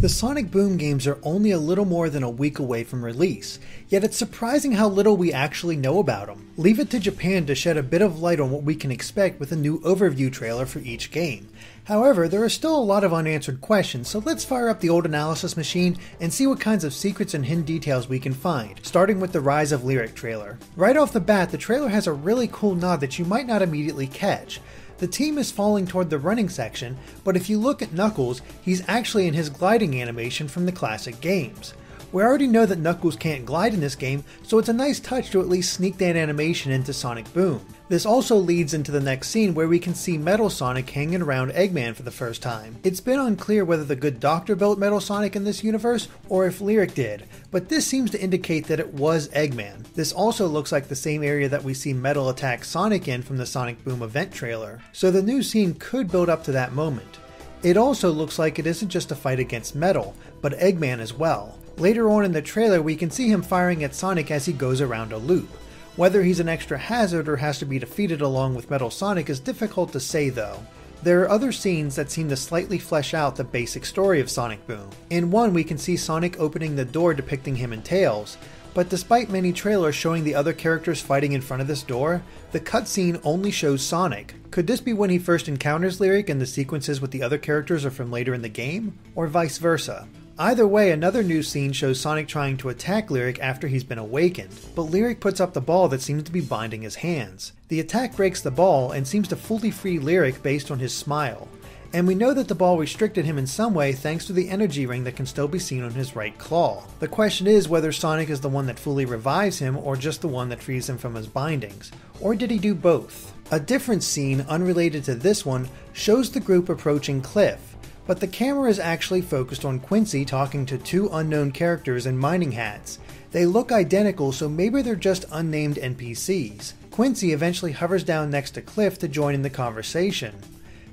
The Sonic Boom games are only a little more than a week away from release, yet it's surprising how little we actually know about them. Leave it to Japan to shed a bit of light on what we can expect with a new overview trailer for each game. However, there are still a lot of unanswered questions, so let's fire up the old analysis machine and see what kinds of secrets and hidden details we can find, starting with the Rise of Lyric trailer. Right off the bat, the trailer has a really cool nod that you might not immediately catch. The team is falling toward the running section, but if you look at Knuckles, he's actually in his gliding animation from the classic games. We already know that Knuckles can't glide in this game, so it's a nice touch to at least sneak that animation into Sonic Boom. This also leads into the next scene where we can see Metal Sonic hanging around Eggman for the first time. It's been unclear whether the good doctor built Metal Sonic in this universe, or if Lyric did, but this seems to indicate that it was Eggman. This also looks like the same area that we see Metal attack Sonic in from the Sonic Boom event trailer, so the new scene could build up to that moment. It also looks like it isn't just a fight against Metal, but Eggman as well. Later on in the trailer we can see him firing at Sonic as he goes around a loop. Whether he's an extra hazard or has to be defeated along with Metal Sonic is difficult to say though. There are other scenes that seem to slightly flesh out the basic story of Sonic Boom. In one we can see Sonic opening the door depicting him and Tails, but despite many trailers showing the other characters fighting in front of this door, the cutscene only shows Sonic. Could this be when he first encounters Lyric and the sequences with the other characters are from later in the game? Or vice versa? Either way, another new scene shows Sonic trying to attack Lyric after he's been awakened, but Lyric puts up the ball that seems to be binding his hands. The attack breaks the ball and seems to fully free Lyric based on his smile. And we know that the ball restricted him in some way thanks to the energy ring that can still be seen on his right claw. The question is whether Sonic is the one that fully revives him or just the one that frees him from his bindings. Or did he do both? A different scene, unrelated to this one, shows the group approaching Cliff. But the camera is actually focused on Quincy talking to two unknown characters in mining hats. They look identical, so maybe they're just unnamed NPCs. Quincy eventually hovers down next to Cliff to join in the conversation.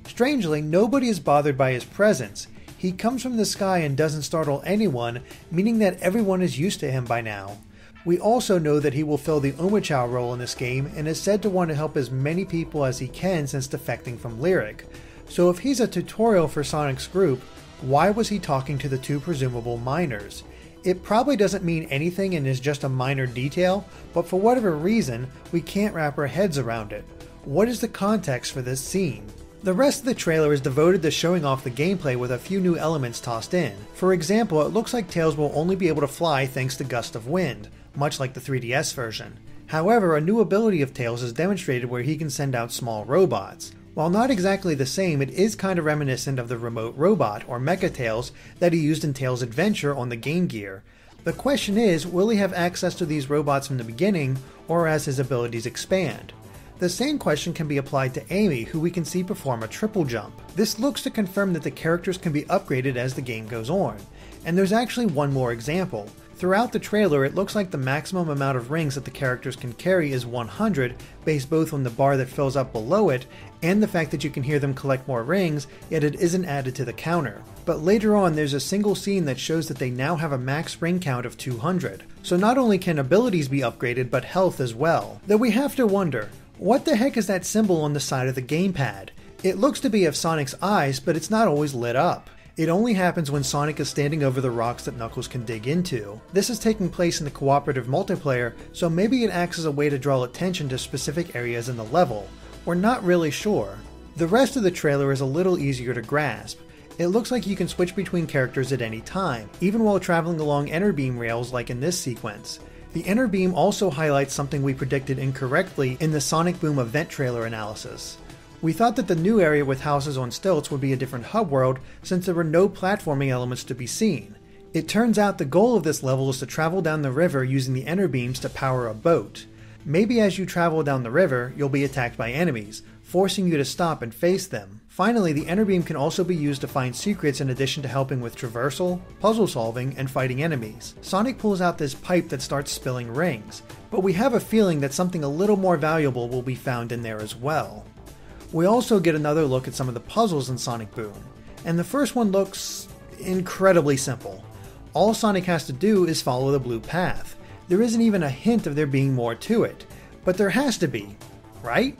Strangely, nobody is bothered by his presence. He comes from the sky and doesn't startle anyone, meaning that everyone is used to him by now. We also know that he will fill the Omochao role in this game and is said to want to help as many people as he can since defecting from Lyric. So if he's a tutorial for Sonic's group, why was he talking to the two presumable miners? It probably doesn't mean anything and is just a minor detail, but for whatever reason, we can't wrap our heads around it. What is the context for this scene? The rest of the trailer is devoted to showing off the gameplay with a few new elements tossed in. For example, it looks like Tails will only be able to fly thanks to Gust of Wind, much like the 3DS version. However, a new ability of Tails is demonstrated where he can send out small robots. While not exactly the same, it is kind of reminiscent of the remote robot, or Mecha Tails, that he used in Tails' Adventure on the Game Gear. The question is, will he have access to these robots from the beginning, or as his abilities expand? The same question can be applied to Amy, who we can see perform a triple jump. This looks to confirm that the characters can be upgraded as the game goes on. And there's actually one more example. Throughout the trailer, it looks like the maximum amount of rings that the characters can carry is 100, based both on the bar that fills up below it, and the fact that you can hear them collect more rings, yet it isn't added to the counter. But later on, there's a single scene that shows that they now have a max ring count of 200. So not only can abilities be upgraded, but health as well. Though we have to wonder, what the heck is that symbol on the side of the gamepad? It looks to be of Sonic's eyes, but it's not always lit up. It only happens when Sonic is standing over the rocks that Knuckles can dig into. This is taking place in the cooperative multiplayer, so maybe it acts as a way to draw attention to specific areas in the level. We're not really sure. The rest of the trailer is a little easier to grasp. It looks like you can switch between characters at any time, even while traveling along enter beam rails like in this sequence. The enter beam also highlights something we predicted incorrectly in the Sonic Boom event trailer analysis. We thought that the new area with houses on stilts would be a different hub world since there were no platforming elements to be seen. It turns out the goal of this level is to travel down the river using the enter beams to power a boat. Maybe as you travel down the river, you'll be attacked by enemies, forcing you to stop and face them. Finally, the enter beam can also be used to find secrets in addition to helping with traversal, puzzle solving, and fighting enemies. Sonic pulls out this pipe that starts spilling rings, but we have a feeling that something a little more valuable will be found in there as well. We also get another look at some of the puzzles in Sonic Boom, and the first one looks incredibly simple. All Sonic has to do is follow the blue path. There isn't even a hint of there being more to it, but there has to be, right?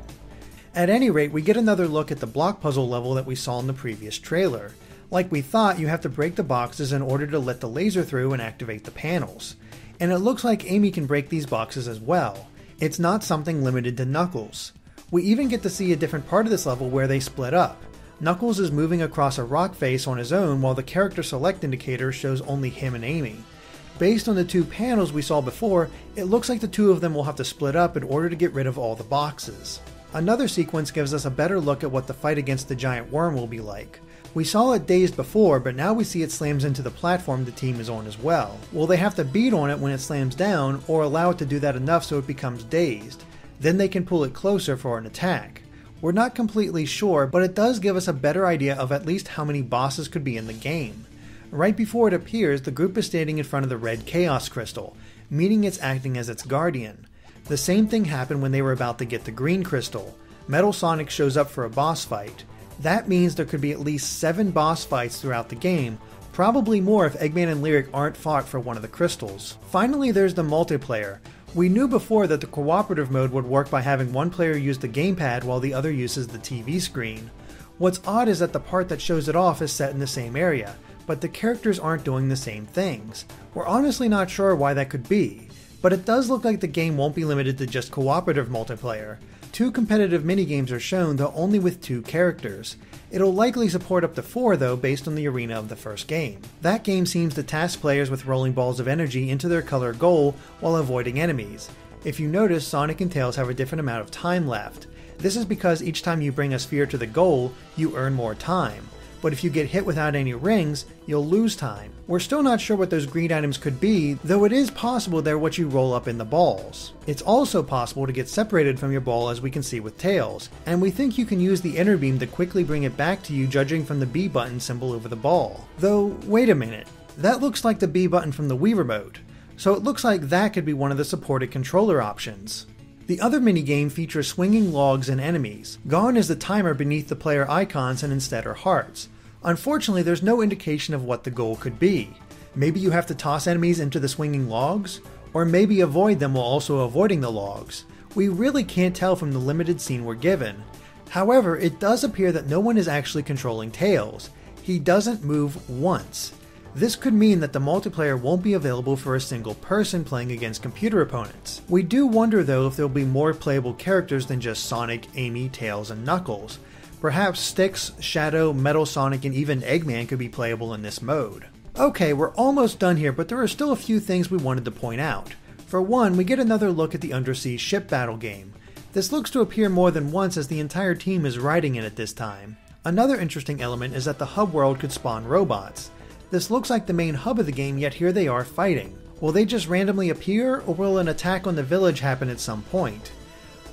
At any rate, we get another look at the block puzzle level that we saw in the previous trailer. Like we thought, you have to break the boxes in order to let the laser through and activate the panels. And it looks like Amy can break these boxes as well. It's not something limited to Knuckles. We even get to see a different part of this level where they split up. Knuckles is moving across a rock face on his own while the character select indicator shows only him and Amy. Based on the two panels we saw before, it looks like the two of them will have to split up in order to get rid of all the boxes. Another sequence gives us a better look at what the fight against the giant worm will be like. We saw it dazed before, but now we see it slams into the platform the team is on as well. Will they have to beat on it when it slams down, or allow it to do that enough so it becomes dazed? Then they can pull it closer for an attack. We're not completely sure, but it does give us a better idea of at least how many bosses could be in the game. Right before it appears, the group is standing in front of the red Chaos Crystal, meaning it's acting as its guardian. The same thing happened when they were about to get the green crystal. Metal Sonic shows up for a boss fight. That means there could be at least 7 boss fights throughout the game, probably more if Eggman and Lyric aren't fought for one of the crystals. Finally, there's the multiplayer. We knew before that the cooperative mode would work by having one player use the gamepad while the other uses the TV screen. What's odd is that the part that shows it off is set in the same area, but the characters aren't doing the same things. We're honestly not sure why that could be, but it does look like the game won't be limited to just cooperative multiplayer. 2 competitive minigames are shown, though only with 2 characters. It'll likely support up to 4 though, based on the arena of the first game. That game seems to task players with rolling balls of energy into their color goal while avoiding enemies. If you notice, Sonic and Tails have a different amount of time left. This is because each time you bring a sphere to the goal, you earn more time. But if you get hit without any rings, you'll lose time. We're still not sure what those green items could be, though it is possible they're what you roll up in the balls. It's also possible to get separated from your ball, as we can see with Tails, and we think you can use the inner beam to quickly bring it back to you, judging from the B button symbol over the ball. Though, wait a minute, that looks like the B button from the Wii remote, so it looks like that could be one of the supported controller options. The other minigame features swinging logs and enemies. Gone is the timer beneath the player icons and instead are hearts. Unfortunately, there's no indication of what the goal could be. Maybe you have to toss enemies into the swinging logs? Or maybe avoid them while also avoiding the logs. We really can't tell from the limited scene we're given. However, it does appear that no one is actually controlling Tails. He doesn't move once. This could mean that the multiplayer won't be available for a single person playing against computer opponents. We do wonder though if there'll be more playable characters than just Sonic, Amy, Tails, and Knuckles. Perhaps Styx, Shadow, Metal Sonic, and even Eggman could be playable in this mode. Okay, we're almost done here, but there are still a few things we wanted to point out. For one, we get another look at the undersea ship battle game. This looks to appear more than once as the entire team is riding in it this time. Another interesting element is that the hub world could spawn robots. This looks like the main hub of the game, yet here they are fighting. Will they just randomly appear, or will an attack on the village happen at some point?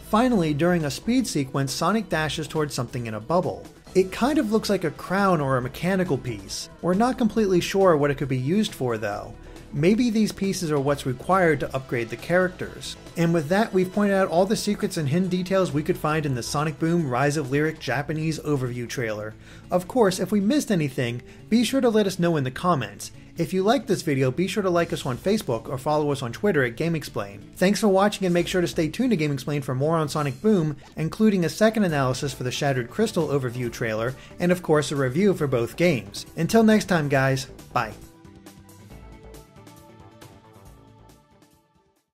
Finally, during a speed sequence, Sonic dashes towards something in a bubble. It kind of looks like a crown or a mechanical piece. We're not completely sure what it could be used for though. Maybe these pieces are what's required to upgrade the characters. And with that, we've pointed out all the secrets and hidden details we could find in the Sonic Boom Rise of Lyric Japanese overview trailer. Of course, if we missed anything, be sure to let us know in the comments. If you liked this video, be sure to like us on Facebook or follow us on Twitter at GameXplain. Thanks for watching, and make sure to stay tuned to GameXplain for more on Sonic Boom, including a second analysis for the Shattered Crystal overview trailer, and of course a review for both games. Until next time guys, bye.